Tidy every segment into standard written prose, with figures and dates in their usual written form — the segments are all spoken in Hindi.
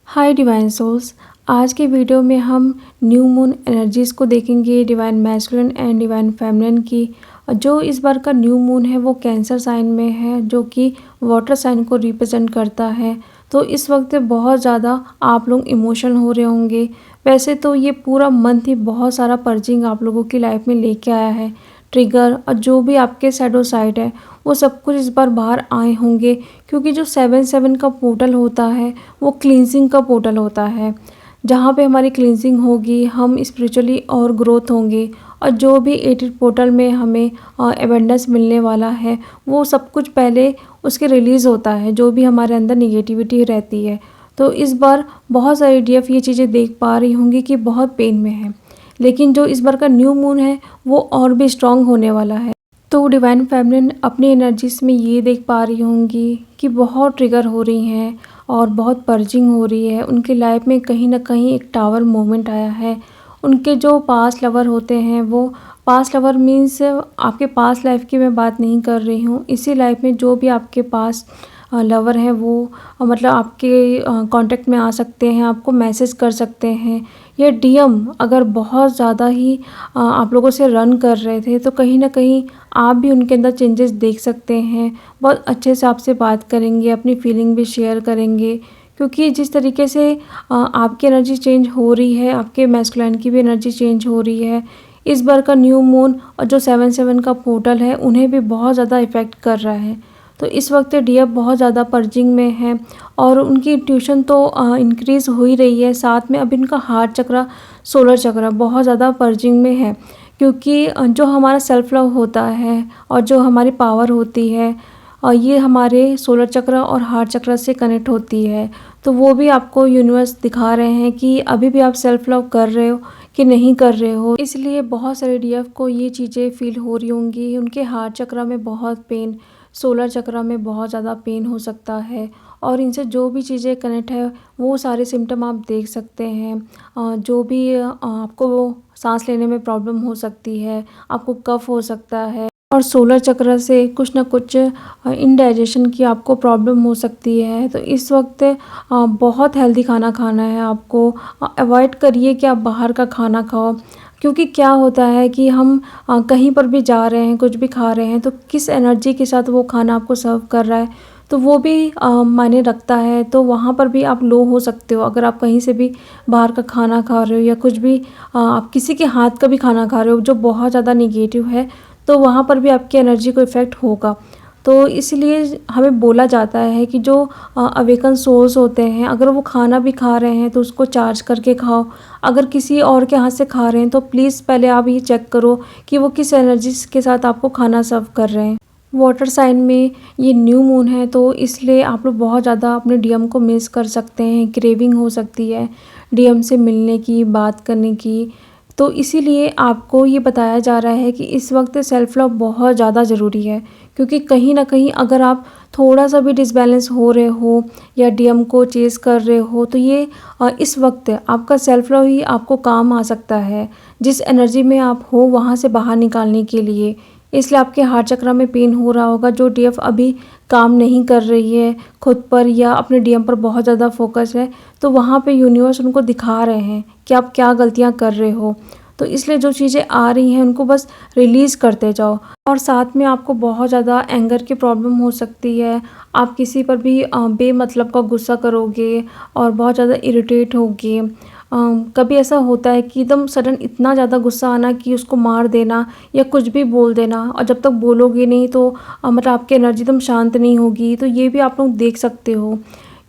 हाय डिवाइन सोल्स। आज के वीडियो में हम न्यू मून एनर्जीज़ को देखेंगे, divine masculine and divine feminine की। जो इस बार का न्यू मून है वो कैंसर साइन में है, जो कि वाटर साइन को रिप्रेजेंट करता है। तो इस वक्त बहुत ज़्यादा आप लोग इमोशनल हो रहे होंगे। वैसे तो ये पूरा मंथ ही बहुत सारा पर्जिंग आप लोगों की लाइफ में लेके आया है, ट्रिगर और जो भी आपके शैडो साइड है वो सब कुछ इस बार बाहर आए होंगे, क्योंकि जो 7/7 का पोर्टल होता है वो क्लींजिंग का पोर्टल होता है, जहाँ पे हमारी क्लींजिंग होगी, हम स्पिरिचुअली और ग्रोथ होंगे। और जो भी 8 पोर्टल में हमें एबंडेंस मिलने वाला है वो सब कुछ पहले उसके रिलीज़ होता है, जो भी हमारे अंदर निगेटिविटी रहती है। तो इस बार बहुत सारी डीएफ ये चीज़ें देख पा रही होंगी कि बहुत पेन में है, लेकिन जो इस बार का न्यू मून है वो और भी स्ट्रॉन्ग होने वाला है। तो डिवाइन फेमिनिन अपनी एनर्जीज में ये देख पा रही होंगी कि बहुत ट्रिगर हो रही हैं और बहुत पर्जिंग हो रही है। उनकी लाइफ में कहीं ना कहीं एक टावर मोमेंट आया है। उनके जो पास्ट लवर होते हैं, वो पास्ट लवर मीन्स आपके पास्ट लाइफ की मैं बात नहीं कर रही हूँ, इसी लाइफ में जो भी आपके पास लवर हैं वो मतलब आपके कांटेक्ट में आ सकते हैं, आपको मैसेज कर सकते हैं। ये डीएम अगर बहुत ज़्यादा ही आप लोगों से रन कर रहे थे तो कहीं ना कहीं आप भी उनके अंदर चेंजेस देख सकते हैं। बहुत अच्छे से आपसे बात करेंगे, अपनी फीलिंग भी शेयर करेंगे, क्योंकि जिस तरीके से आपकी एनर्जी चेंज हो रही है, आपके मैस्कुलिन की भी एनर्जी चेंज हो रही है। इस बार का न्यू मून और जो 7/7 का पोर्टल है उन्हें भी बहुत ज़्यादा इफ़ेक्ट कर रहा है। तो इस वक्त डीएफ बहुत ज़्यादा पर्जिंग में है और उनकी ट्यूशन तो इंक्रीज़ हो ही रही है। साथ में अभी उनका हार्ट चक्र, सोलर चक्र बहुत ज़्यादा पर्जिंग में है, क्योंकि जो हमारा सेल्फ लव होता है और जो हमारी पावर होती है और ये हमारे सोलर चक्र और हार्ट चक्र से कनेक्ट होती है। तो वो भी आपको यूनिवर्स दिखा रहे हैं कि अभी भी आप सेल्फ लव कर रहे हो कि नहीं कर रहे हो। इसलिए बहुत सारे डीएफ को ये चीज़ें फील हो रही होंगी। उनके हार्ट चक्र में बहुत पेन, सोलर चक्र में बहुत ज़्यादा पेन हो सकता है, और इनसे जो भी चीज़ें कनेक्ट है वो सारे सिम्टम आप देख सकते हैं। जो भी आपको सांस लेने में प्रॉब्लम हो सकती है, आपको कफ हो सकता है, और सोलर चक्र से कुछ ना कुछ इनडाइजेशन की आपको प्रॉब्लम हो सकती है। तो इस वक्त बहुत हेल्दी खाना खाना है आपको। अवॉइड करिए कि आप बाहर का खाना खाओ, क्योंकि क्या होता है कि हम कहीं पर भी जा रहे हैं, कुछ भी खा रहे हैं, तो किस एनर्जी के साथ वो खाना आपको सर्व कर रहा है तो वो भी मायने रखता है। तो वहाँ पर भी आप लो हो सकते हो अगर आप कहीं से भी बाहर का खाना खा रहे हो, या कुछ भी आप किसी के हाथ का भी खाना खा रहे हो जो बहुत ज़्यादा निगेटिव है, तो वहाँ पर भी आपकी एनर्जी को इफ़ेक्ट होगा। तो इसलिए हमें बोला जाता है कि जो अवेकन सोल्स होते हैं, अगर वो खाना भी खा रहे हैं तो उसको चार्ज करके खाओ। अगर किसी और के हाथ से खा रहे हैं तो प्लीज़ पहले आप ये चेक करो कि वो किस एनर्जी के साथ आपको खाना सर्व कर रहे हैं। वाटर साइन में ये न्यू मून है, तो इसलिए आप लोग बहुत ज़्यादा अपने डीएम को मिस कर सकते हैं। क्रेविंग हो सकती है डीएम से मिलने की, बात करने की। तो इसीलिए आपको ये बताया जा रहा है कि इस वक्त सेल्फ लव बहुत ज़्यादा ज़रूरी है, क्योंकि कहीं ना कहीं अगर आप थोड़ा सा भी डिसबैलेंस हो रहे हो या डीएम को चेस कर रहे हो, तो ये इस वक्त आपका सेल्फ लव ही आपको काम आ सकता है, जिस एनर्जी में आप हो वहाँ से बाहर निकालने के लिए। इसलिए आपके हार्ट चक्र में पेन हो रहा होगा, जो डीएफ अभी काम नहीं कर रही है खुद पर या अपने डीएम पर बहुत ज़्यादा फोकस है, तो वहाँ पे यूनिवर्स उनको दिखा रहे हैं कि आप क्या गलतियाँ कर रहे हो। तो इसलिए जो चीज़ें आ रही हैं उनको बस रिलीज़ करते जाओ। और साथ में आपको बहुत ज़्यादा एंगर की प्रॉब्लम हो सकती है। आप किसी पर भी बेमतलब का गुस्सा करोगे और बहुत ज़्यादा इरिटेट होगे। कभी ऐसा होता है कि एकदम सडन इतना ज़्यादा गुस्सा आना कि उसको मार देना या कुछ भी बोल देना, और जब तक बोलोगे नहीं तो मतलब आपकी एनर्जी एकदम शांत नहीं होगी। तो ये भी आप लोग देख सकते हो,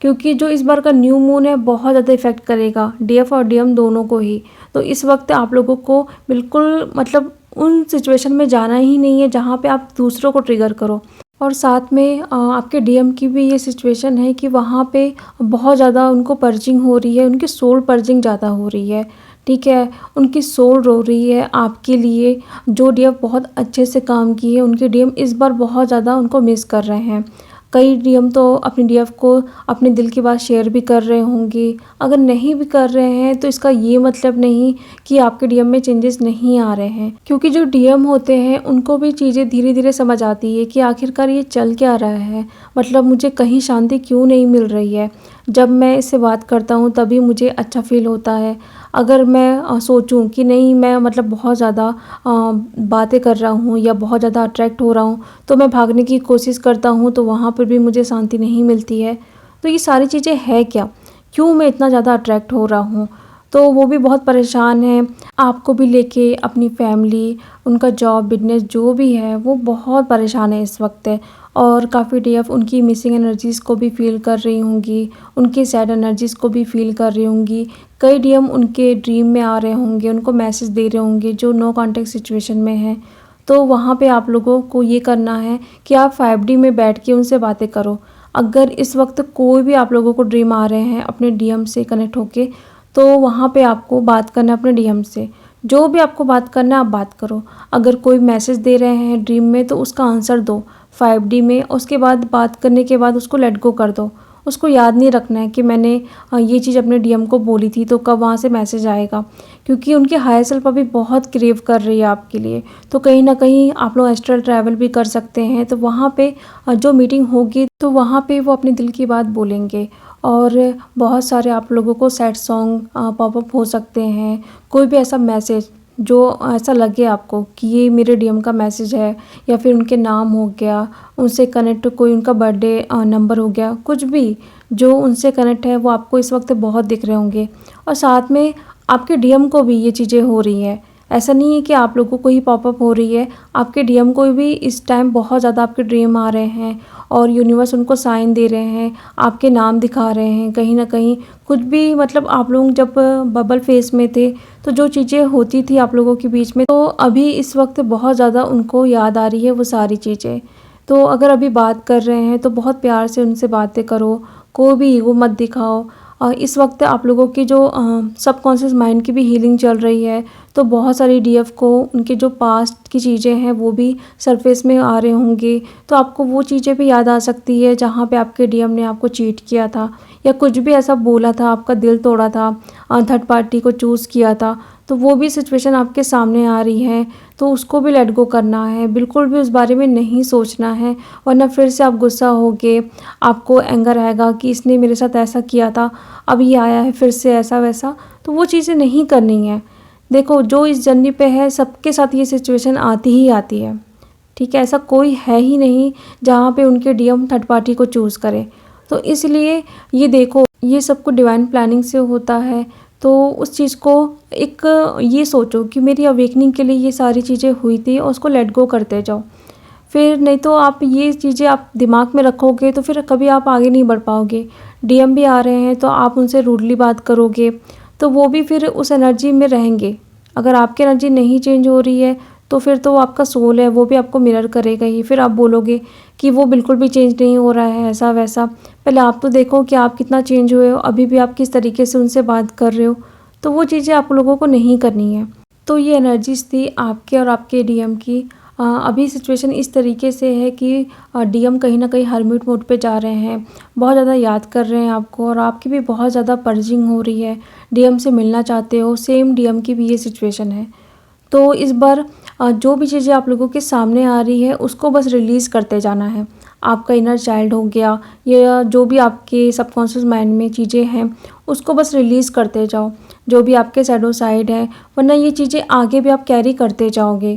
क्योंकि जो इस बार का न्यू मून है बहुत ज़्यादा इफेक्ट करेगा डीएफ और डीएम दोनों को ही। तो इस वक्त आप लोगों को बिल्कुल मतलब उन सिचुएशन में जाना ही नहीं है जहाँ पे आप दूसरों को ट्रिगर करो। और साथ में आपके डीएम की भी ये सिचुएशन है कि वहाँ पे बहुत ज़्यादा उनको पर्जिंग हो रही है, उनकी सोल पर्जिंग ज़्यादा हो रही है। ठीक है, उनकी सोल रो रही है आपके लिए। जो डीएम बहुत अच्छे से काम की है, उनके डीएम इस बार बहुत ज़्यादा उनको मिस कर रहे हैं। कई डीएम तो अपनी डीएफ को अपने दिल की बात शेयर भी कर रहे होंगे। अगर नहीं भी कर रहे हैं तो इसका ये मतलब नहीं कि आपके डीएम में चेंजेस नहीं आ रहे हैं, क्योंकि जो डीएम होते हैं उनको भी चीज़ें धीरे धीरे समझ आती है कि आखिरकार ये चल क्या रहा है, मतलब मुझे कहीं शांति क्यों नहीं मिल रही है। जब मैं इससे बात करता हूँ तभी मुझे अच्छा फ़ील होता है। अगर मैं सोचूँ कि नहीं मैं मतलब बहुत ज़्यादा बातें कर रहा हूँ या बहुत ज़्यादा अट्रैक्ट हो रहा हूँ, तो मैं भागने की कोशिश करता हूँ तो वहाँ पर भी मुझे शांति नहीं मिलती है। तो ये सारी चीज़ें है क्या? क्यों मैं इतना ज़्यादा अट्रैक्ट हो रहा हूँ? तो वो भी बहुत परेशान हैं। आपको भी लेके अपनी फैमिली, उनका जॉब, बिज़नेस जो भी है वो बहुत परेशान है इस वक़्त और काफ़ी डीएफ उनकी मिसिंग एनर्जीज़ को भी फ़ील कर रही होंगी, उनकी सैड एनर्जीज़ को भी फ़ील कर रही होंगी। कई डीएम उनके ड्रीम में आ रहे होंगे, उनको मैसेज दे रहे होंगे जो नो कॉन्टैक्ट सिचुएशन में हैं। तो वहाँ पे आप लोगों को ये करना है कि आप 5D में बैठ के उनसे बातें करो। अगर इस वक़्त कोई भी आप लोगों को ड्रीम आ रहे हैं अपने डीएम से कनेक्ट होके, तो वहाँ पे आपको बात करना है अपने डीएम से। जो भी आपको बात करना है आप बात करो। अगर कोई मैसेज दे रहे हैं ड्रीम में तो उसका आंसर दो 5D में। उसके बाद बात करने के बाद उसको लेट गो कर दो। उसको याद नहीं रखना है कि मैंने ये चीज़ अपने डीएम को बोली थी तो कब वहाँ से मैसेज आएगा, क्योंकि उनके हायर सेल्फ अभी बहुत क्रेव कर रही है आपके लिए। तो कहीं ना कहीं आप लोग एस्ट्रल ट्रैवल भी कर सकते हैं। तो वहाँ पे जो मीटिंग होगी तो वहाँ पे वो अपने दिल की बात बोलेंगे और बहुत सारे आप लोगों को सैड सॉन्ग पॉपअप हो सकते हैं। कोई भी ऐसा मैसेज जो ऐसा लगे आपको कि ये मेरे डीएम का मैसेज है, या फिर उनके नाम हो गया, उनसे कनेक्ट कोई उनका बर्थडे नंबर हो गया, कुछ भी जो उनसे कनेक्ट है वो आपको इस वक्त बहुत दिख रहे होंगे। और साथ में आपके डीएम को भी ये चीज़ें हो रही हैं। ऐसा नहीं है कि आप लोगों को ही पॉपअप हो रही है, आपके डीएम को भी इस टाइम बहुत ज़्यादा आपके ड्रीम आ रहे हैं और यूनिवर्स उनको साइन दे रहे हैं, आपके नाम दिखा रहे हैं। कहीं ना कहीं कुछ भी मतलब आप लोग जब बबल फेस में थे तो जो चीज़ें होती थी आप लोगों के बीच में, तो अभी इस वक्त बहुत ज़्यादा उनको याद आ रही है वो सारी चीज़ें। तो अगर अभी बात कर रहे हैं तो बहुत प्यार से उनसे बातें करो, कोई भी ईगो मत दिखाओ। और इस वक्त आप लोगों की जो सबकॉन्शियस माइंड की भी हीलिंग चल रही है, तो बहुत सारी डीएफ को उनके जो पास्ट की चीज़ें हैं वो भी सरफेस में आ रहे होंगे। तो आपको वो चीज़ें भी याद आ सकती है जहाँ पे आपके डीएम ने आपको चीट किया था या कुछ भी ऐसा बोला था, आपका दिल तोड़ा था, थर्ड पार्टी को चूज़ किया था। तो वो भी सिचुएशन आपके सामने आ रही है, तो उसको भी लेट गो करना है। बिल्कुल भी उस बारे में नहीं सोचना है, वरना फिर से आप गुस्सा होगे, आपको एंगर आएगा कि इसने मेरे साथ ऐसा किया था, अब ये आया है फिर से ऐसा वैसा। तो वो चीज़ें नहीं करनी है। देखो जो इस जर्नी पे है सबके साथ ये सिचुएशन आती ही आती है, ठीक है। ऐसा कोई है ही नहीं जहाँ पे उनके डीएम थर्ड पार्टी को चूज़ करे। तो इसलिए ये देखो ये सब कुछ डिवाइन प्लानिंग से होता है। तो उस चीज़ को एक ये सोचो कि मेरी अवेकनिंग के लिए ये सारी चीज़ें हुई थी और उसको लेट गो करते जाओ। फिर नहीं तो आप ये चीज़ें आप दिमाग में रखोगे तो फिर कभी आप आगे नहीं बढ़ पाओगे। डीएम भी आ रहे हैं तो आप उनसे रूडली बात करोगे तो वो भी फिर उस एनर्जी में रहेंगे। अगर आपकी एनर्जी नहीं चेंज हो रही है तो फिर तो आपका सोल है वो भी आपको मिरर करेगा ही। फिर आप बोलोगे कि वो बिल्कुल भी चेंज नहीं हो रहा है ऐसा वैसा। पहले आप तो देखो कि आप कितना चेंज हुए हो, अभी भी आप किस तरीके से उनसे बात कर रहे हो। तो वो चीज़ें आप लोगों को नहीं करनी है। तो ये एनर्जीज थी आपके और आपके डीएम की। अभी सिचुएशन इस तरीके से है कि डीएम कहीं ना कहीं हरमिट मोड पे जा रहे हैं, बहुत ज़्यादा याद कर रहे हैं आपको और आपकी भी बहुत ज़्यादा पर्जिंग हो रही है, डीएम से मिलना चाहते हो। सेम डीएम की भी ये सिचुएशन है। तो इस बार जो भी चीज़ें आप लोगों के सामने आ रही है उसको बस रिलीज़ करते जाना है। आपका इनर चाइल्ड हो गया या जो भी आपके सबकॉन्शियस माइंड में चीज़ें हैं उसको बस रिलीज़ करते जाओ, जो भी आपके शैडो साइड है, वरना ये चीज़ें आगे भी आप कैरी करते जाओगे।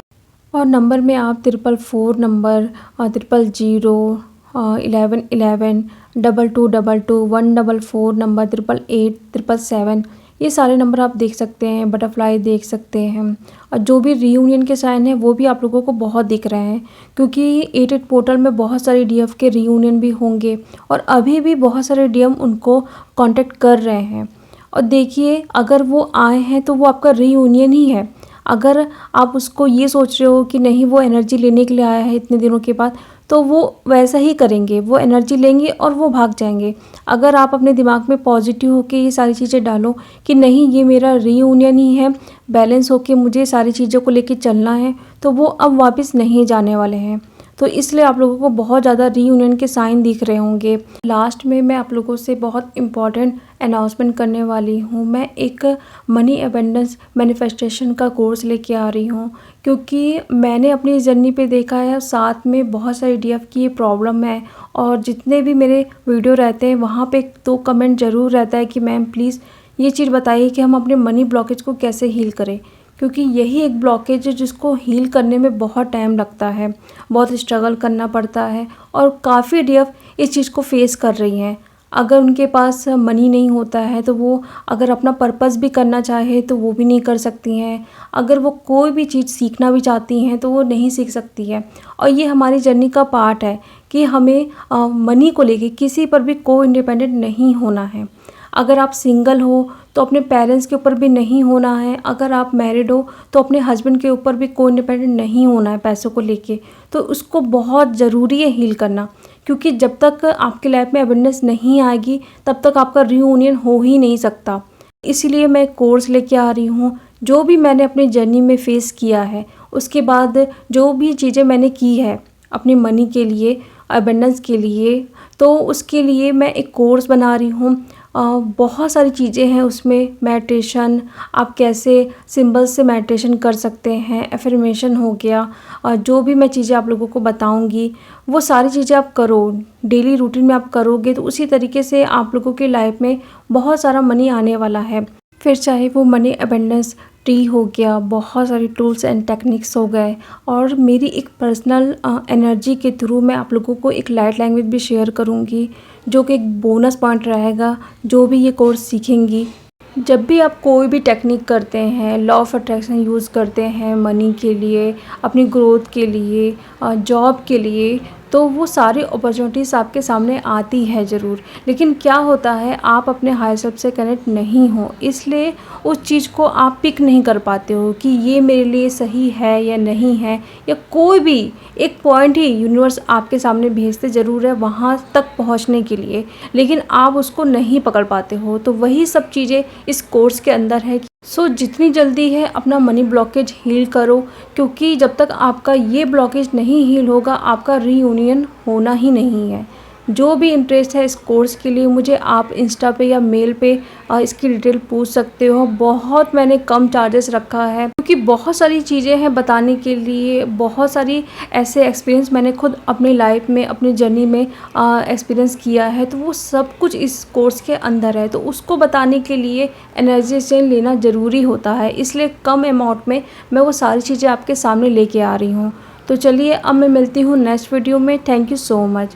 और नंबर में आप 444 नंबर, 000, 1111, 2222, 144 नंबर, 888, 777 ये सारे नंबर आप देख सकते हैं। बटरफ्लाई देख सकते हैं और जो भी रीयूनियन के साइन हैं वो भी आप लोगों को बहुत दिख रहे हैं, क्योंकि 88 पोर्टल में बहुत सारे डीएफ के रीयूनियन भी होंगे और अभी भी बहुत सारे डीएम उनको कांटेक्ट कर रहे हैं। और देखिए अगर वो आए हैं तो वो आपका रीयूनियन ही है। अगर आप उसको ये सोच रहे हो कि नहीं वो एनर्जी लेने के लिए आया है इतने दिनों के बाद, तो वो वैसा ही करेंगे, वो एनर्जी लेंगे और वो भाग जाएंगे। अगर आप अपने दिमाग में पॉजिटिव होके ये सारी चीज़ें डालो कि नहीं ये मेरा रीयूनियन ही है, बैलेंस होके मुझे सारी चीज़ों को लेके चलना है, तो वो अब वापस नहीं जाने वाले हैं। तो इसलिए आप लोगों को बहुत ज़्यादा रीयूनियन के साइन दिख रहे होंगे। लास्ट में मैं आप लोगों से बहुत इम्पॉर्टेंट अनाउंसमेंट करने वाली हूँ। मैं एक मनी अबंडेंस मैनिफेस्टेशन का कोर्स लेके आ रही हूँ, क्योंकि मैंने अपनी जर्नी पे देखा है साथ में बहुत सारी डीएफ की ये प्रॉब्लम है। और जितने भी मेरे वीडियो रहते हैं वहाँ पे 2 कमेंट ज़रूर रहता है कि मैम प्लीज़ ये चीज़ बताइए कि हम अपने मनी ब्लॉकेज को कैसे हील करें, क्योंकि यही एक ब्लॉकेज है जिसको हील करने में बहुत टाइम लगता है, बहुत स्ट्रगल करना पड़ता है। और काफ़ी डीएफ इस चीज़ को फेस कर रही हैं। अगर उनके पास मनी नहीं होता है तो वो अगर अपना पर्पस भी करना चाहे तो वो भी नहीं कर सकती हैं। अगर वो कोई भी चीज़ सीखना भी चाहती हैं तो वो नहीं सीख सकती है। और ये हमारी जर्नी का पार्ट है कि हमें मनी को लेके किसी पर भी को इंडिपेंडेंट नहीं होना है। अगर आप सिंगल हो तो अपने पेरेंट्स के ऊपर भी नहीं होना है। अगर आप मैरिड हो तो अपने हस्बैंड के ऊपर भी को इंडिपेंडेंट नहीं होना है पैसों को लेके। तो उसको बहुत ज़रूरी है हील करना, क्योंकि जब तक आपकी लाइफ में अबंडेंस नहीं आएगी तब तक आपका रीयूनियन हो ही नहीं सकता। इसीलिए मैं कोर्स लेके आ रही हूँ। जो भी मैंने अपनी जर्नी में फेस किया है, उसके बाद जो भी चीज़ें मैंने की है अपनी मनी के लिए, अबंडेंस के लिए, तो उसके लिए मैं एक कोर्स बना रही हूँ। बहुत सारी चीज़ें हैं उसमें। मेडिटेशन, आप कैसे सिंबल से मेडिटेशन कर सकते हैं, एफर्मेशन हो गया, और जो भी मैं चीज़ें आप लोगों को बताऊंगी वो सारी चीज़ें आप करो। डेली रूटीन में आप करोगे तो उसी तरीके से आप लोगों की लाइफ में बहुत सारा मनी आने वाला है। फिर चाहे वो मनी अबंडेंस ट्री हो गया, बहुत सारी टूल्स एंड टेक्निक्स हो गए, और मेरी एक पर्सनल एनर्जी के थ्रू मैं आप लोगों को एक लाइट लैंग्वेज भी शेयर करूँगी, जो कि एक बोनस पॉइंट रहेगा जो भी ये कोर्स सीखेंगी। जब भी आप कोई भी टेक्निक करते हैं, लॉ ऑफ अट्रैक्शन यूज़ करते हैं मनी के लिए, अपनी ग्रोथ के लिए, जॉब के लिए, तो वो सारी अपॉर्चुनिटीज़ आपके सामने आती है ज़रूर। लेकिन क्या होता है, आप अपने हायर सेल्फ से कनेक्ट नहीं हो, इसलिए उस चीज़ को आप पिक नहीं कर पाते हो कि ये मेरे लिए सही है या नहीं है, या कोई भी एक पॉइंट ही यूनिवर्स आपके सामने भेजते ज़रूर है वहाँ तक पहुँचने के लिए, लेकिन आप उसको नहीं पकड़ पाते हो। तो वही सब चीज़ें इस कोर्स के अंदर है। सो जितनी जल्दी है अपना मनी ब्लॉकेज हील करो, क्योंकि जब तक आपका ये ब्लॉकेज नहीं हील होगा आपका रीयूनियन होना ही नहीं है। जो भी इंटरेस्ट है इस कोर्स के लिए, मुझे आप इंस्टा पे या मेल पे इसकी डिटेल पूछ सकते हो। बहुत मैंने कम चार्जेस रखा है, क्योंकि बहुत सारी चीज़ें हैं बताने के लिए, बहुत सारी ऐसे एक्सपीरियंस मैंने खुद अपनी लाइफ में, अपनी जर्नी में एक्सपीरियंस किया है, तो वो सब कुछ इस कोर्स के अंदर है। तो उसको बताने के लिए एनर्जी चेन लेना ज़रूरी होता है, इसलिए कम अमाउंट में मैं वो सारी चीज़ें आपके सामने लेके आ रही हूँ। तो चलिए अब मैं मिलती हूँ नेक्स्ट वीडियो में। Thank you so much.